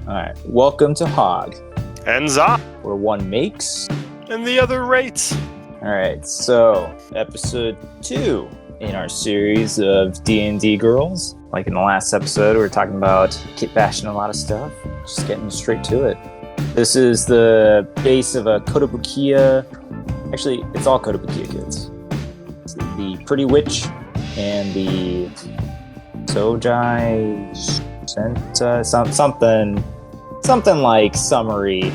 Alright, welcome to Hag N Zad, where one makes and the other rates. Alright, so episode 2 in our series of D&D girls. Like in the last episode, we were talking about kit bashing a lot of stuff, just getting straight to it. This is the base of a Kotobukiya. Actually, it's all Kotobukiya kids. It's the Pretty Witch and the Tojai Senta, something like summary.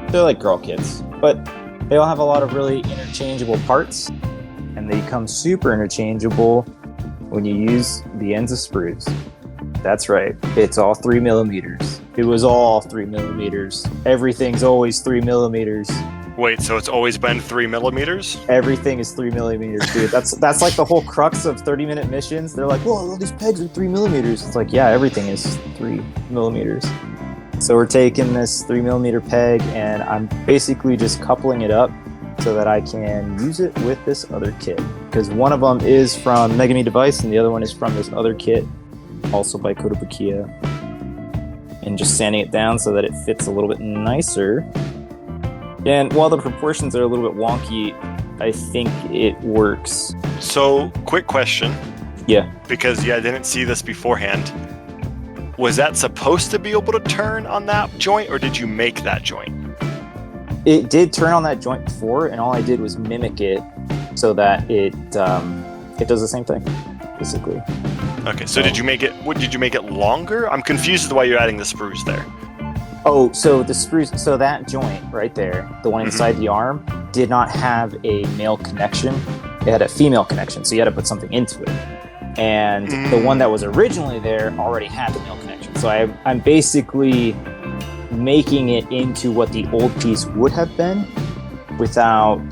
They're like girl kits, but they all have a lot of really interchangeable parts, and they become super interchangeable when you use the ends of sprues. That's right, it's all 3mm. It was all 3mm. Everything's always 3mm. Wait, so it's always been 3mm? Everything is 3mm, dude. That's like the whole crux of 30-minute missions. They're like, whoa, all these pegs are 3mm. It's like, yeah, everything is 3mm. So we're taking this 3mm peg, and I'm basically just coupling it up so that I can use it with this other kit. Because one of them is from Megami Device, and the other one is from this other kit, also by Kotobukiya. And just sanding it down so that it fits a little bit nicer. And while the proportions are a little bit wonky, I think it works. So, quick question. Yeah. Because, I didn't see this beforehand. Was that supposed to be able to turn on that joint, or did you make that joint? It did turn on that joint before, and all I did was mimic it so that it does the same thing, basically. Okay, so did you make it longer? I'm confused as to why you're adding the sprues there. Oh, so the sprues, so that joint right there, the one inside the arm, did not have a male connection. It had a female connection, so you had to put something into it. And the one that was originally there already had the male connection. So I'm basically making it into what the old piece would have been without,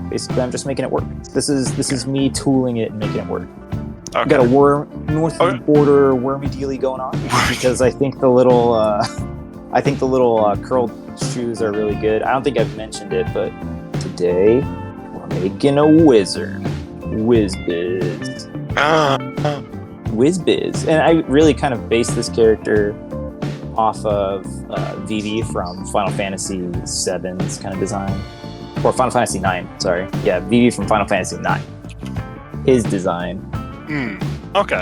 basically I'm just making it work. This is me tooling it and making it work. Okay. Got a north of the border wormy dealy going on because I think the little curled shoes are really good. I don't think I've mentioned it, but today we're making a wizard. Whiz-biz. Whiz-biz. And I really kind of based this character off of Vivi from Final Fantasy VII's kind of design. Or Final Fantasy IX, sorry. Yeah, Vivi from Final Fantasy IX. His design. Okay.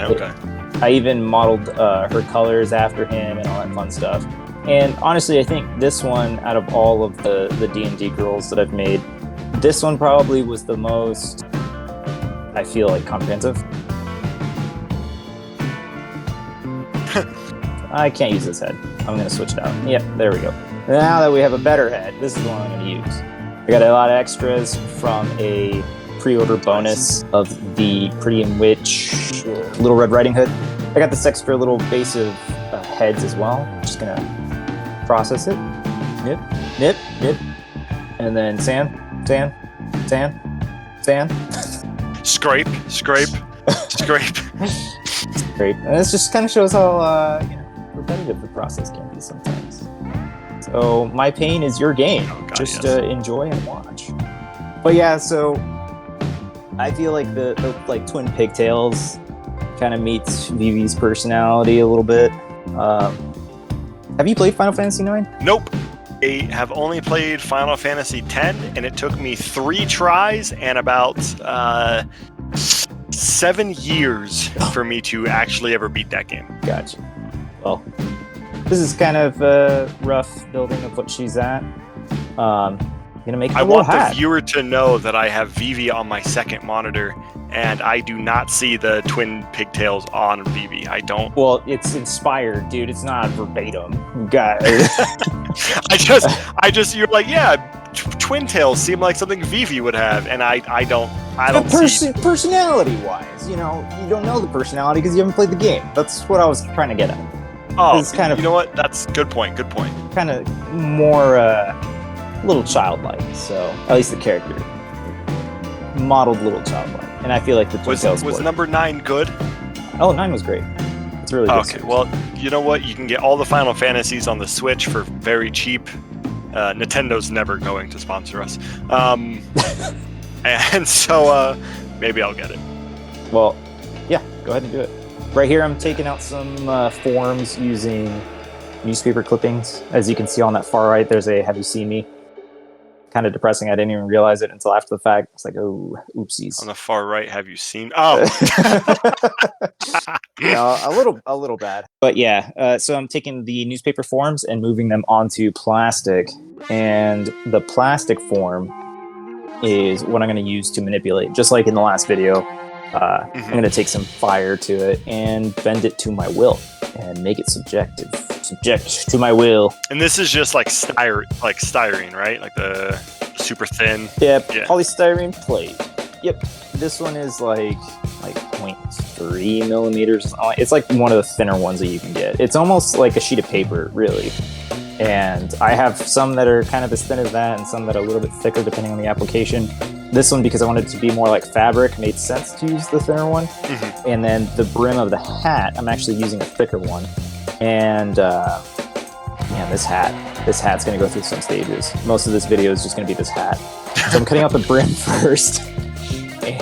I even modeled her colors after him and all that fun stuff. And honestly, I think this one, out of all of the D&D girls that I've made, this one probably was the most, I feel like, comprehensive. I can't use this head. I'm going to switch it out. Yep, there we go. Now that we have a better head, this is the one I'm going to use. I got a lot of extras from a pre-order bonus of the Pretty Witch Little Red Riding Hood. I got this extra little base of heads as well. I'm just going to process it. Nip. And then sand. Scrape. And this just kind of shows how repetitive the process can be sometimes. So my pain is your gain. Just enjoy and watch. But yeah, so I feel like the like twin pigtails kind of meets Vivi's personality a little bit. Have you played Final Fantasy IX? Nope. I have only played Final Fantasy X, and it took me 3 tries and about 7 years for me to actually ever beat that game. Gotcha. Well, this is kind of rough building of what she's at. Gonna make I want the viewer to know that I have Vivi on my second monitor, and I do not see the twin pigtails on Vivi. I don't. Well, it's inspired, dude. It's not verbatim. Got you're like, yeah, twin tails seem like something Vivi would have, and I don't see. Personality-wise, you don't know the personality because you haven't played the game. That's what I was trying to get at. Oh, it's kind of, you know what? That's good point. Kind of more a little childlike, so at least the character modeled little childlike, and I feel like the twin was number 9 good? Oh, 9 was great. It's really good. Okay, well, you know what? You can get all the Final Fantasies on the Switch for very cheap. Nintendo's never going to sponsor us, and so maybe I'll get it. Well, yeah, go ahead and do it. Right here, I'm taking out some forms using newspaper clippings. As you can see on that far right, there's a "Have you seen me?" Kind of depressing. I didn't even realize it until after the fact. It's like, oh, oopsies. On the far right, have you seen? Oh, yeah, a little bad. But yeah, so I'm taking the newspaper forms and moving them onto plastic, and the plastic form is what I'm going to use to manipulate. Just like in the last video, I'm going to take some fire to it and bend it to my will and make it subject to my will. And this is just like styrene, right? Like the super thin. Yep, Yeah. Polystyrene plate. Yep, this one is like 0.3 millimeters. It's like one of the thinner ones that you can get. It's almost like a sheet of paper, really. And I have some that are kind of as thin as that and some that are a little bit thicker depending on the application. This one, because I wanted it to be more like fabric, made sense to use the thinner one. And then the brim of the hat, I'm actually using a thicker one. And man, this hat's going to go through some stages. Most of this video is just going to be this hat. So I'm cutting out the brim first.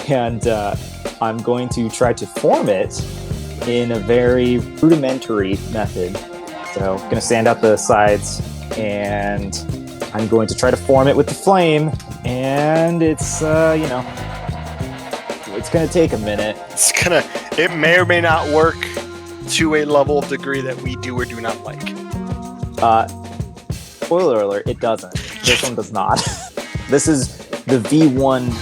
And I'm going to try to form it in a very rudimentary method. So I'm going to sand out the sides, and I'm going to try to form it with the flame, and it's, you know, it's going to take a minute. It may or may not work to a level of degree that we do or do not like. Spoiler alert, it doesn't. This one does not. This is the V1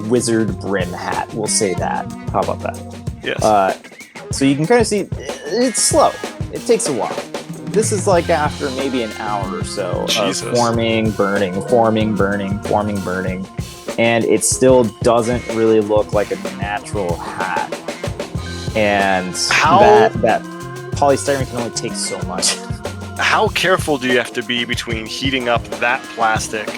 wizard brim hat, we'll say that. How about that? Yes. So you can kind of see, it's slow. It takes a while. This is like after maybe an hour or so of forming, burning, and it still doesn't really look like a natural hat. And that polystyrene can only take so much. How careful do you have to be between heating up that plastic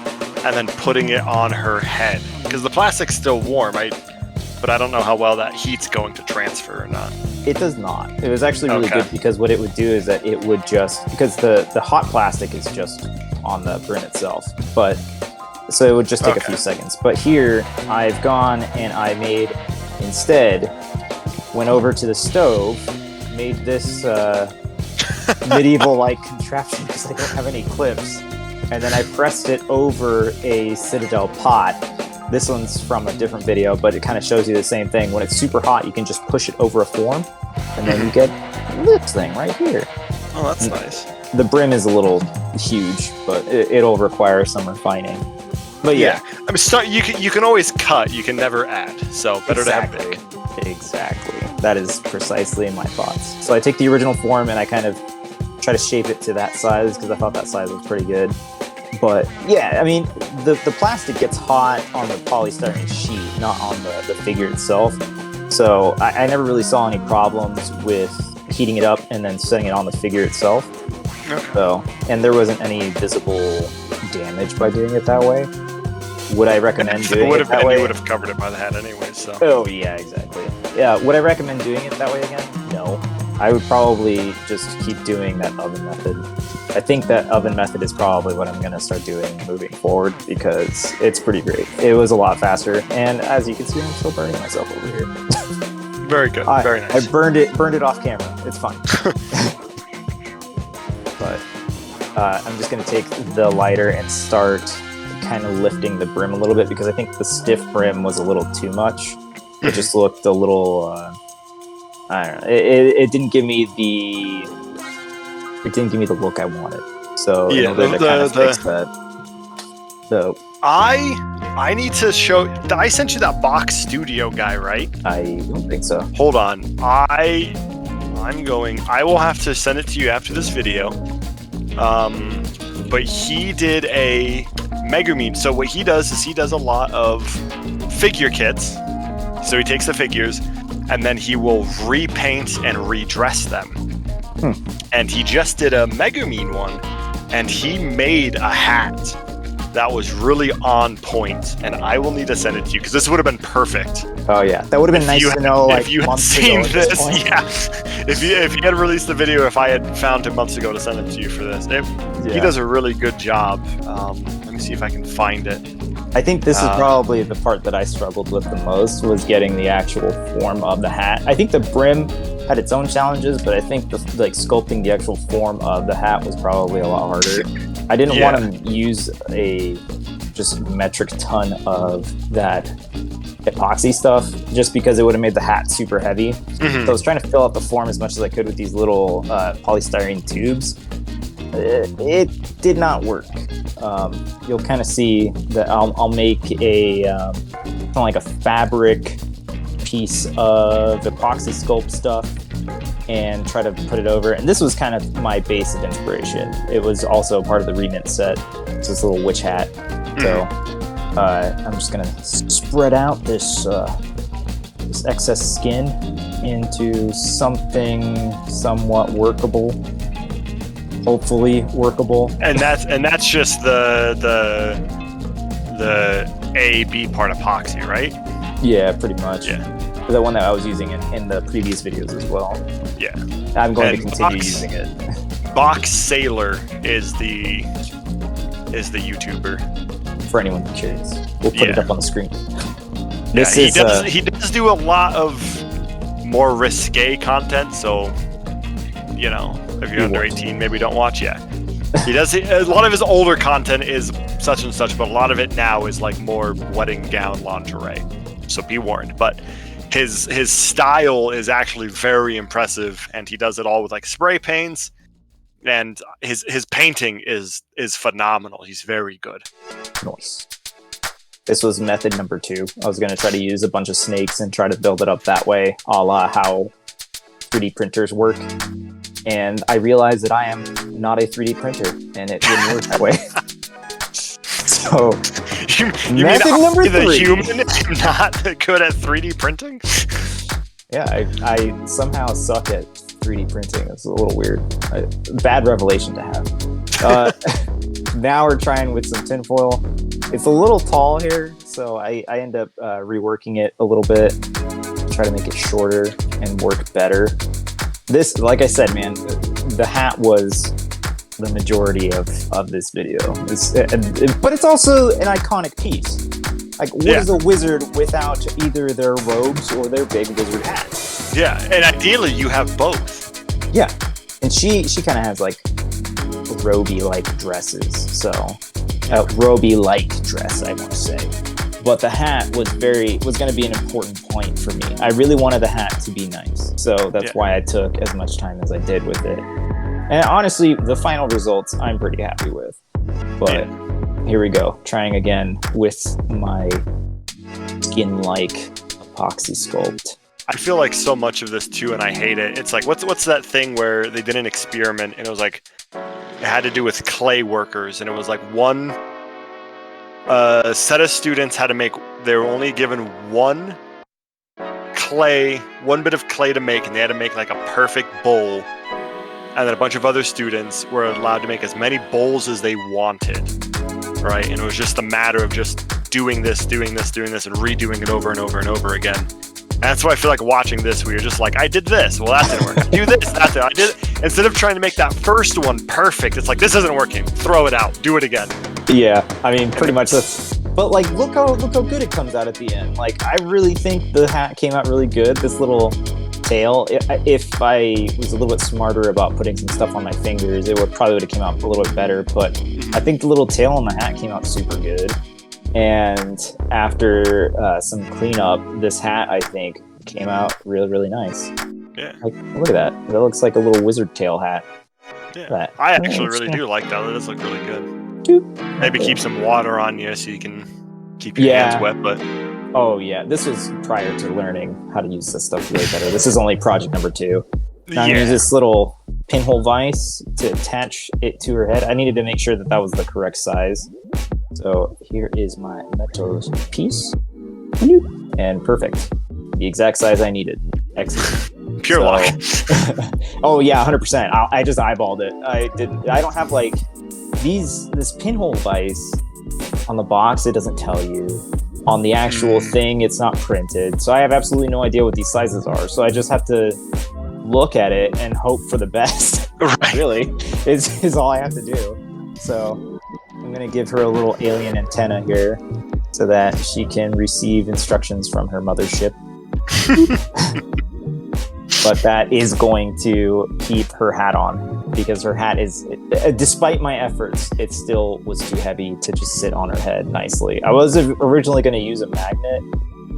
and then putting it on her head? Because the plastic's still warm, but I don't know how well that heat's going to transfer or not. It does not. It was actually really good because what it would do is that it would just, because the hot plastic is just on the brim itself, but so it would just take a few seconds. But here I've gone and I went over to the stove, made this medieval-like contraption because I don't have any clips, and then I pressed it over a Citadel pot. This one's from a different video, but it kind of shows you the same thing. When it's super hot, you can just push it over a form, and then you get this thing right here. Oh, that's nice. The brim is a little huge, but it'll require some refining. But yeah. I mean, you can always cut. You can never add. So better to have big. Exactly. That is precisely my thoughts. So I take the original form and I kind of try to shape it to that size because I thought that size was pretty good. But yeah, I mean, the plastic gets hot on the polystyrene sheet, not on the figure itself. So I never really saw any problems with heating it up and then setting it on the figure itself. So, and there wasn't any visible damage by doing it that way. Would I recommend doing it that way? You would have covered it by the hat anyway, so. Oh, yeah, exactly. Yeah, would I recommend doing it that way again? No. I would probably just keep doing that oven method. I think that oven method is probably what I'm going to start doing moving forward because it's pretty great. It was a lot faster, and as you can see, I'm still burning myself over here. Very good. Very nice. I burned it off camera. It's fine. But I'm just going to take the lighter and start kind of lifting the brim a little bit because I think the stiff brim was a little too much. It just looked a little, I don't know. It didn't give me the look I wanted. So in order to kind of fix that. So I need to show. I sent you that box studio guy, right? I don't think so. Hold on. I will have to send it to you after this video. But he did a Megumin. So what he does is he does a lot of figure kits. So he takes the figures and then he will repaint and redress them. And he just did a Megumin one, and he made a hat that was really on point, and I will need to send it to you because this would have been perfect. Oh yeah, that would have been nice to know. Like, if you had seen this, yeah. If you had released the video, if I had found it months ago to send it to you for this, he does a really good job. Let me see if I can find it. I think this is probably the part that I struggled with the most, was getting the actual form of the hat. I think the brim had its own challenges, but I think sculpting the actual form of the hat was probably a lot harder. I didn't want to use a just metric ton of that epoxy stuff, just because it would have made the hat super heavy. So I was trying to fill out the form as much as I could with these little polystyrene tubes. It did not work. You'll kind of see that I'll make a kind of like a fabric piece of epoxy sculpt stuff and try to put it over. And this was kind of my base of inspiration. It was also part of the remit set. It's this little witch hat. So I'm just gonna spread out this excess skin into something somewhat workable. Hopefully workable. And that's just the A-B part epoxy, right? Yeah, pretty much. Yeah. The one that I was using in the previous videos as well. Yeah. I'm going to continue using it. Box Sailor is the YouTuber. For anyone curious, we'll put it up on the screen. He does do a lot of more risque content, so if you're under 18, maybe don't watch yet. He does a lot of his older content is such and such, but a lot of it now is like more wedding gown lingerie. So be warned. But his style is actually very impressive, and he does it all with like spray paints, and his painting is phenomenal. He's very good. Nice. This was method number 2. I was going to try to use a bunch of snakes and try to build it up that way, a la how 3D printers work. And I realized that I am not a 3D printer, and it didn't work that way. So, you method mean number 3. The human is not good at 3D printing? Yeah, I somehow suck at 3D printing. It's a little weird. Bad revelation to have. Now we're trying with some tinfoil. It's a little tall here, so I end up reworking it a little bit, try to make it shorter and work better. This, like I said, man, the hat was the majority of this video. But it's also an iconic piece. Like, what is a wizard without either their robes or their big wizard hat? Yeah, and ideally you have both. Yeah, and she kind of has like roby-like dresses, so roby-like dress, I want to say. But the hat was going to be an important point for me. I really wanted the hat to be nice, so that's why I took as much time as I did with it. And honestly, the final results I'm pretty happy with. But here we go, trying again with my skin-like epoxy sculpt. I feel like so much of this too, and I hate it. It's like, what's that thing where they did an experiment, and it was like, it had to do with clay workers, and it was like one set of students had to make, they were only given one bit of clay to make, and they had to make like a perfect bowl. And then a bunch of other students were allowed to make as many bowls as they wanted, right? And it was just a matter of just doing this, and redoing it over and over and over again. And that's why I feel like watching this, where you're just like, I did this, well that didn't work. I do this, that didn't. I did it. Instead of trying to make that first one perfect, it's like, this isn't working. Throw it out. Do it again. Yeah, I mean, pretty much that's. But like, look how good it comes out at the end. Like, I really think the hat came out really good. This little tail. If I was a little bit smarter about putting some stuff on my fingers, it would have came out a little bit better. But I think the little tail on the hat came out super good. And after some cleanup, this hat, I think, came out really, really nice. Yeah. Like, look at that. That looks like a little wizard tail hat. Yeah. I actually really do like that. That does look really good. Maybe keep some water on you so you can keep your hands wet, but... Oh, yeah. This was prior to learning how to use this stuff way better. This is only project number 2. Now I'm going to use this little pinhole vise to attach it to her head. I needed to make sure that was the correct size. So here is my metal piece. And perfect. The exact size I needed. Excellent. Pure luck. Oh, yeah, 100%. I just eyeballed it. I don't have, like... This pinhole vise on the box, it doesn't tell you. On the actual thing, it's not printed. So I have absolutely no idea what these sizes are. So I just have to look at it and hope for the best. Right. Really, is all I have to do. So I'm going to give her a little alien antenna here. so that she can receive instructions from her mothership. But that is going to keep her hat on, because her hat is, despite my efforts, it still was too heavy to just sit on her head nicely. I was originally going to use a magnet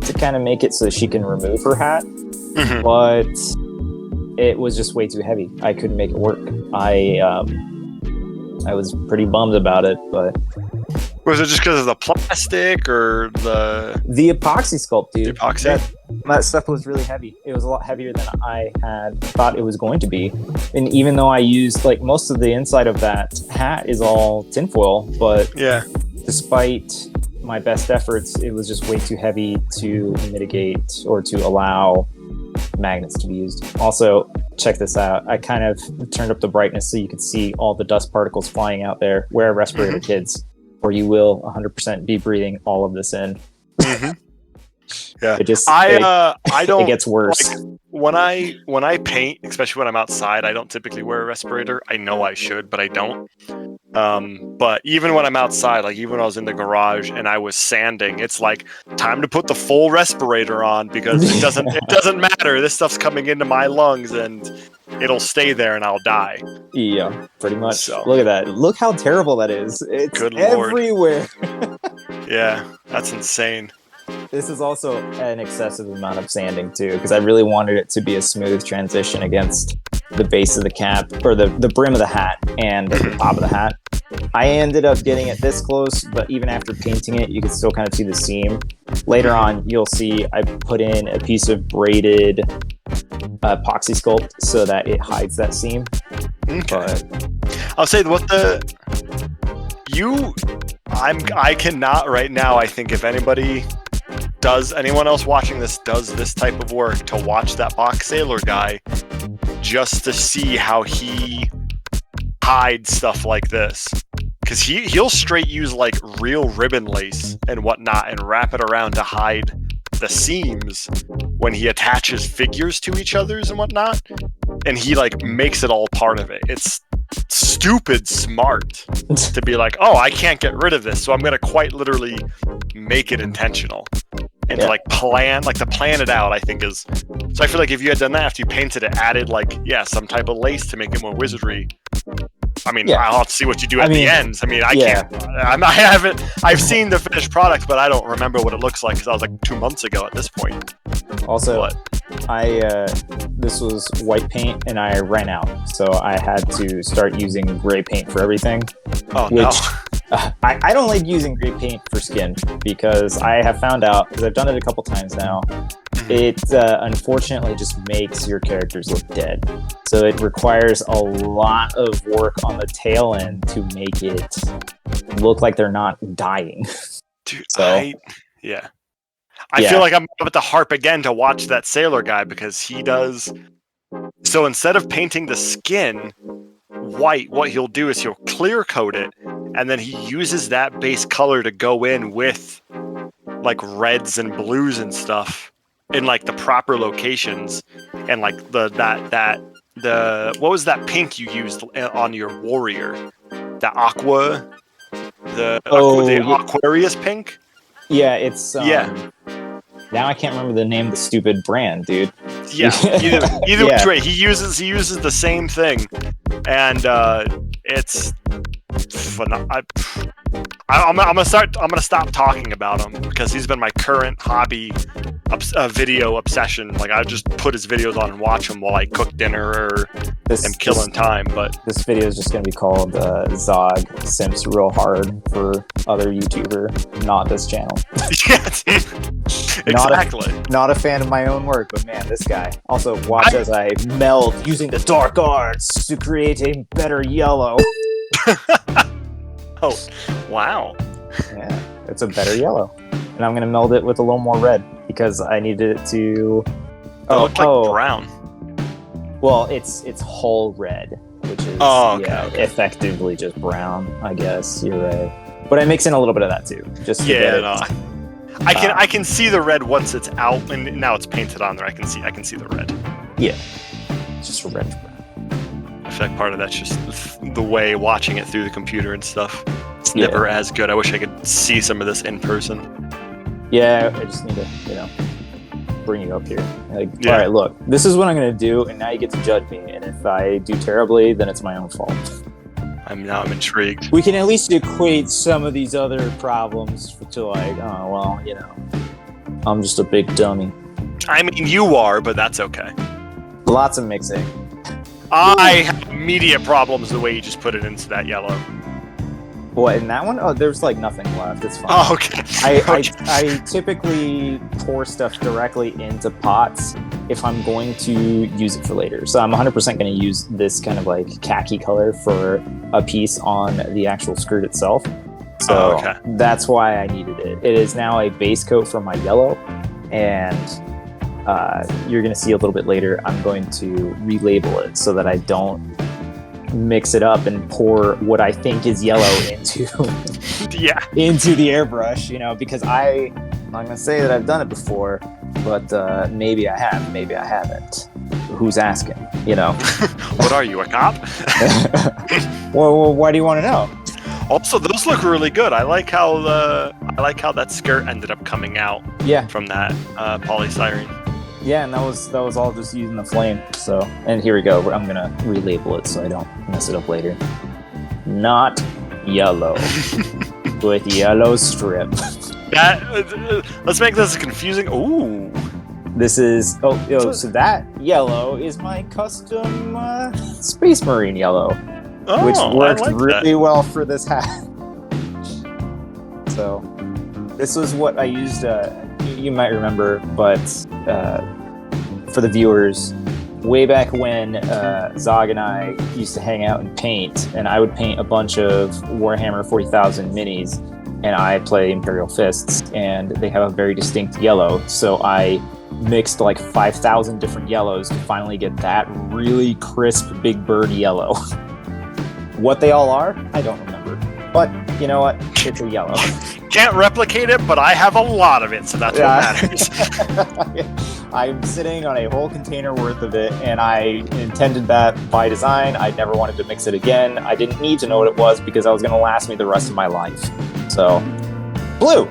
to kind of make it so she can remove her hat, but it was just way too heavy. I couldn't make it work. I was pretty bummed about it, but... Was it just because of the plastic or the epoxy sculpt, dude? The epoxy? That stuff was really heavy. It was a lot heavier than I had thought it was going to be. And even though I used, like, most of the inside of that hat is all tinfoil, but despite my best efforts, it was just way too heavy to mitigate or to allow magnets to be used. Also, check this out. I kind of turned up the brightness so you could see all the dust particles flying out there. Wear a respirator, kids, or you will 100% be breathing all of this in. Yeah, it just I don't. It gets worse. Like, when I paint, especially when I'm outside, I don't typically wear a respirator. I know I should, but I don't. But even when I'm outside, like even when I was in the garage and I was sanding, it's like time to put the full respirator on, because it doesn't matter. This stuff's coming into my lungs and it'll stay there and I'll die. Yeah, pretty much. So, look at that. Look how terrible that is. It's Good Lord. everywhere. Yeah, that's insane. This is also an excessive amount of sanding too, because I really wanted it to be a smooth transition against the base of the cap, or the brim of the hat and the top of the hat. I ended up getting it this close, but even after painting it, you can still kind of see the seam. Later on, you'll see I put in a piece of braided epoxy sculpt so that it hides that seam. Okay. But I'll say I cannot right now. I think if anyone else watching this does this type of work, to watch that box sailor guy just to see how he hides stuff like this, because he'll straight use like real ribbon lace and whatnot and wrap it around to hide the seams when he attaches figures to each other's and whatnot, and he like makes it all part of it. It's stupid smart to be like, oh, I can't get rid of this, so I'm gonna quite literally make it intentional. And to plan it out, I think is... So I feel like if you had done that after you painted it, added some type of lace to make it more wizardry. I mean, I'll have to see what you do at the ends. I mean, I can't... I've seen the finished product, but I don't remember what it looks like, because that was like 2 months ago at this point. Also, this was white paint and I ran out, so I had to start using gray paint for everything. Oh, no. I don't like using gray paint for skin, because I have found out, because I've done it a couple times now, it unfortunately just makes your characters look dead. So it requires a lot of work on the tail end to make it look like they're not dying. Dude, so, I feel like I'm about to harp again to watch that sailor guy, because he does... So instead of painting the skin white, what he'll do is he'll clear coat it, and then he uses that base color to go in with like reds and blues and stuff in like the proper locations, and like the what was that pink you used on your warrior? The Aquarius pink? Yeah, it's now I can't remember the name of the stupid brand, dude. Yeah, either which way, he uses the same thing, and it's. I'm gonna stop talking about him, because he's been my current hobby video obsession. Like, I just put his videos on and watch them while I cook dinner or am killing time. But this video is just gonna be called Zog Simps Real Hard for other YouTuber, not this channel. Exactly. Not a fan of my own work, but man, this guy. Also, watch as I meld using the dark arts to create a better yellow. Oh, wow. Yeah, it's a better yellow. And I'm going to meld it with a little more red, because I needed it to... It looked like brown. Well, it's whole red, which is effectively just brown, I guess. You're right. But I mix in a little bit of that too. Just to get it. I can see the red once it's out, and now it's painted on there. I can see the red. Yeah, it's just red. I feel like part of that's just the way watching it through the computer and stuff. It's never as good. I wish I could see some of this in person. Yeah, I just need to, bring you up here. Like, Yeah. all right, look, this is what I'm gonna do, and now you get to judge me. And if I do terribly, then it's my own fault. I'm intrigued. We can at least equate some of these other problems to like, oh well, I'm just a big dummy. I mean, you are, but that's okay. Lots of mixing. I have immediate problems the way you just put it into that yellow. What, in that one? Oh, there's like nothing left. It's fine. Oh, okay. I typically pour stuff directly into pots if I'm going to use it for later. So I'm 100% going to use this kind of like khaki color for a piece on the actual skirt itself. So that's why I needed it. It is now a base coat for my yellow, and you're going to see a little bit later, I'm going to relabel it so that I don't mix it up and pour what I think is yellow into into the airbrush, because I'm not gonna say that I've done it before, but maybe I have, maybe I haven't. Who's asking? What are you, a cop? Well, why do you want to know? Also, those look really good. I like how that skirt ended up coming out. Yeah. From that polystyrene. Yeah, and that was all just using the flame. So, and here we go. I'm gonna relabel it so I don't mess it up later. Not yellow with yellow strip. Let's make this confusing. Ooh. This is so that yellow is my custom Space Marine yellow, which worked really well for this hat. So, this was what I used. You might remember, but for the viewers, way back when Zog and I used to hang out and paint, and I would paint a bunch of Warhammer 40,000 minis, and I play Imperial Fists, and they have a very distinct yellow, so I mixed like 5,000 different yellows to finally get that really crisp Big Bird yellow. What they all are, I don't remember. But you know what? It's a yellow. Can't replicate it, but I have a lot of it, so that's what matters. I'm sitting on a whole container worth of it, and I intended that by design. I never wanted to mix it again. I didn't need to know what it was because I was going to last me the rest of my life. So, blue.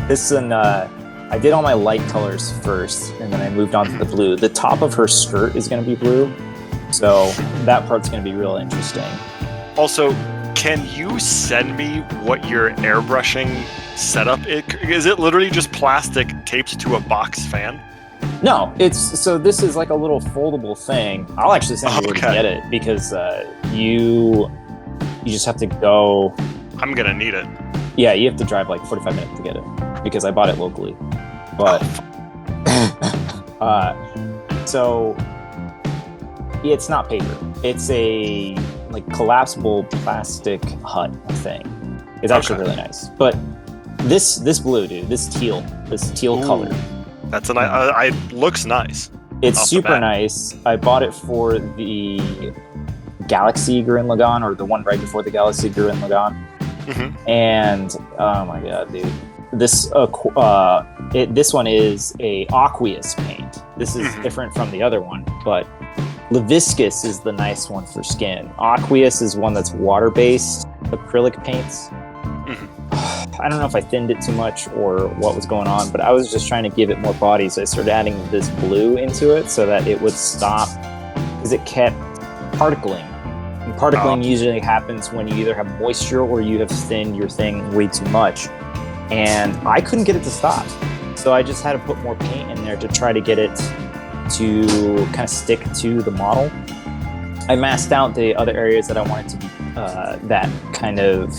This one, I did all my light colors first, and then I moved on to the blue. The top of her skirt is going to be blue, so that part's going to be real interesting. Also, can you send me what your airbrushing setup is? Is it literally just plastic taped to a box fan? No, this is like a little foldable thing. I'll actually send you where to get it because you just have to go. I'm gonna need it. Yeah, you have to drive like 45 minutes to get it because I bought it locally. But so it's not paper. It's a like collapsible plastic hut thing. It's actually really nice. But this blue, dude, this teal color. That's a nice. It looks nice. It's super nice. I bought it for the Galaxy Gurren Lagann, or the one right before the Galaxy Gurren Lagann. Mm-hmm. And oh my god, dude, this one is a aqueous paint. This is different from the other one, but Leviscus is the nice one for skin. Aqueous is one that's water-based acrylic paints. I don't know if I thinned it too much or what was going on, but I was just trying to give it more body, so I started adding this blue into it so that it would stop, because it kept particling. And particling usually happens when you either have moisture or you have thinned your thing way too much. And I couldn't get it to stop. So I just had to put more paint in there to try to get it to kind of stick to the model. I masked out the other areas that I wanted to be that kind of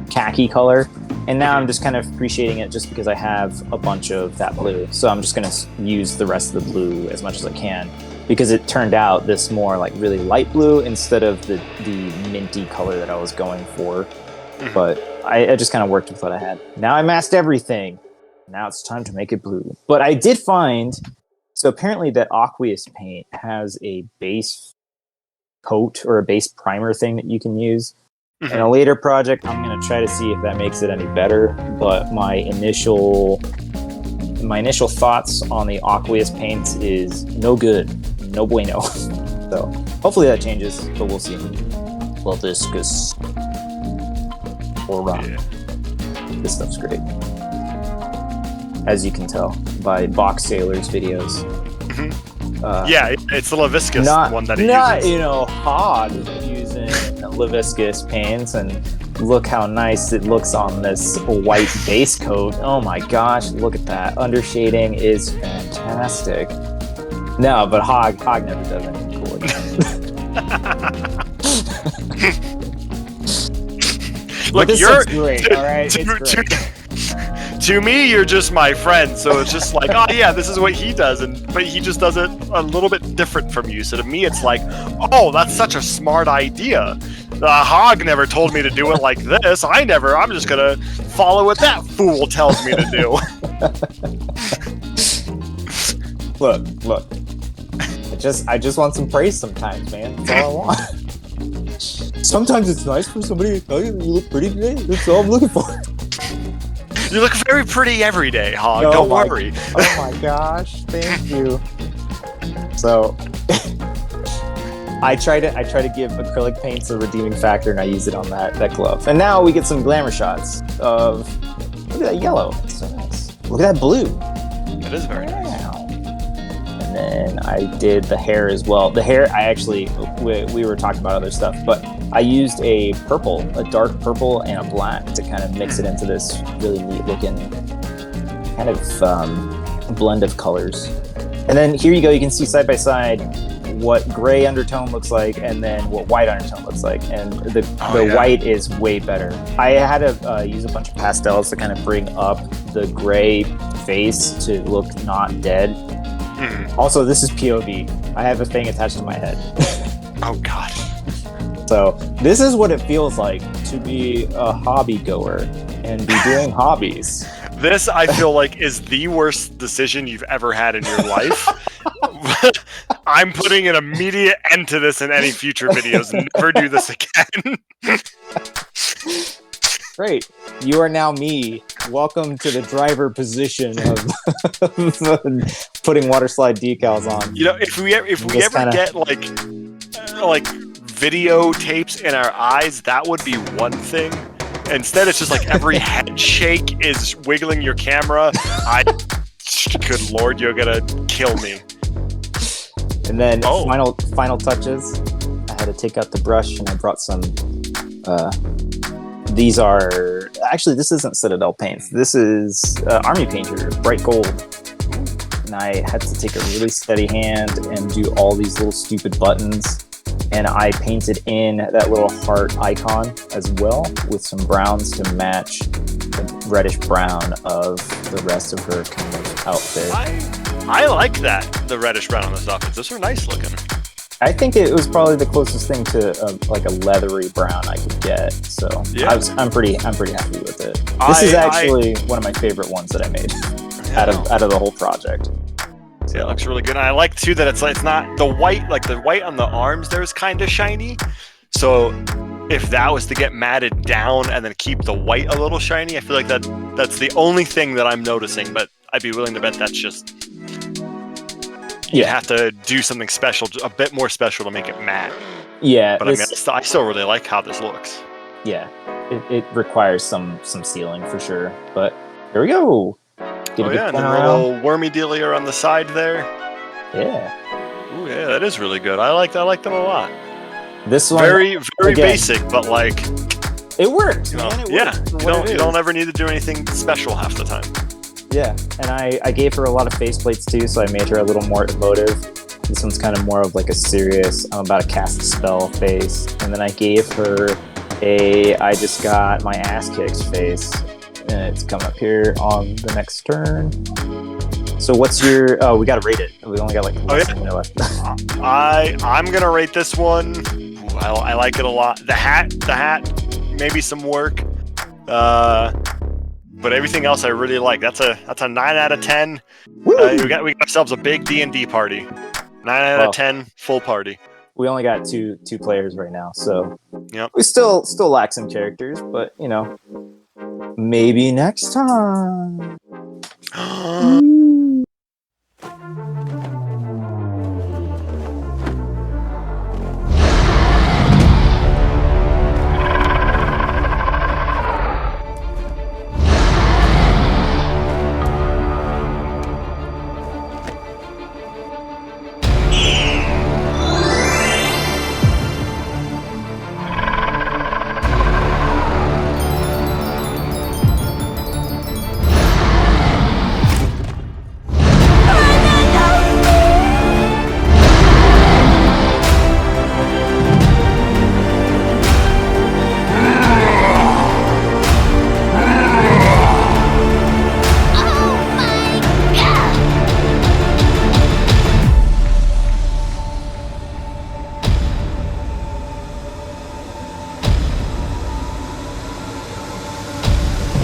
khaki color, and now I'm just kind of appreciating it just because I have a bunch of that blue. So I'm just going to use the rest of the blue as much as I can, because it turned out this more like really light blue instead of the minty color that I was going for. But I just kind of worked with what I had. Now I masked everything. Now it's time to make it blue. But I did find, so apparently that aqueous paint has a base coat or a base primer thing that you can use. In a later project, I'm going to try to see if that makes it any better. But my initial thoughts on the aqueous paints is no good, no bueno. So hopefully that changes, but we'll see. Leviscus or This stuff's great. As you can tell by Box Sailor's videos. Yeah, it's the Leviscus one that he uses. Hog using Leviscus paints, and look how nice it looks on this white base coat. Oh my gosh, look at that. Undershading is fantastic. No, but Hog never does anything cool like that. Look, you're great, all right? It's great. To me, you're just my friend, so it's just like, oh yeah, this is what he does, but he just does it a little bit different from you. So to me, it's like, oh, that's such a smart idea. Hog never told me to do it like this. I'm just gonna follow what that fool tells me to do. Look. I just want some praise sometimes, man. That's all I want. Sometimes it's nice for somebody to tell you that you look pretty today. That's all I'm looking for. You look very pretty every day, Hog. Oh Don't worry. Oh my gosh, thank you. So I try to give acrylic paints a redeeming factor, and I use it on that glove. And now we get some glamour shots of, look at that yellow. It's so nice. Look at that blue. It is very nice. And then I did the hair as well. The hair, we were talking about other stuff, but I used a dark purple and a black to kind of mix it into this really neat looking kind of blend of colors. And then here you go, you can see side by side what gray undertone looks like and then what white undertone looks like. And the white is way better. I had to use a bunch of pastels to kind of bring up the gray face to look not dead. Also, this is POV. I have a thing attached to my head. Oh god. So this is what it feels like to be a hobby goer and be doing hobbies. This, I feel like, is the worst decision you've ever had in your life. I'm putting an immediate end to this in any future videos. Never do this again. Great. You are now me. Welcome to the driver position of putting water slide decals on. If we ever get like videotapes in our eyes, that would be one thing. Instead, it's just like every head shake is wiggling your camera. Good lord, you're gonna kill me. And then final touches. I had to take out the brush, and I brought some. These are this isn't Citadel paints. This is Army Painter Bright Gold. And I had to take a really steady hand and do all these little stupid buttons. And I painted in that little heart icon as well with some browns to match the reddish brown of the rest of her kind of outfit. I like that, the reddish brown on this outfit. Those are nice looking. I think it was probably the closest thing to like a leathery brown I could get. So yeah. I'm pretty happy with it. This is actually one of my favorite ones that I made out of the whole project. Yeah, it looks really good. And I like too that it's not the white, like the white on the arms there is kind of shiny. So if that was to get matted down and then keep the white a little shiny, I feel like that's the only thing that I'm noticing, but I'd be willing to bet that's just you have to do something special, a bit more special to make it matte. Yeah. But I still really like how this looks. Yeah. It requires some sealing for sure. But here we go. And a little wormy dealer on the side there. Yeah. Ooh, yeah, that is really good. I like them a lot. This one, very basic, but like it works. Man, it works. You don't ever need to do anything special half the time. Yeah, and I gave her a lot of faceplates too, so I made her a little more emotive. This one's kind of more of like a serious, I'm about to cast a spell face, and then I gave her I just got my ass kicked face. And it's coming up here on the next turn. So what's your... Oh, we got to rate it. We only got like less than a minute left. I'm going to rate this one. Ooh, I like it a lot. The hat, maybe some work. But everything else I really like. That's a 9 out of 10. We got ourselves a big D&D party. 9 out of 10, full party. We only got two players right now, so... Yep. We still lack some characters, but, maybe next time.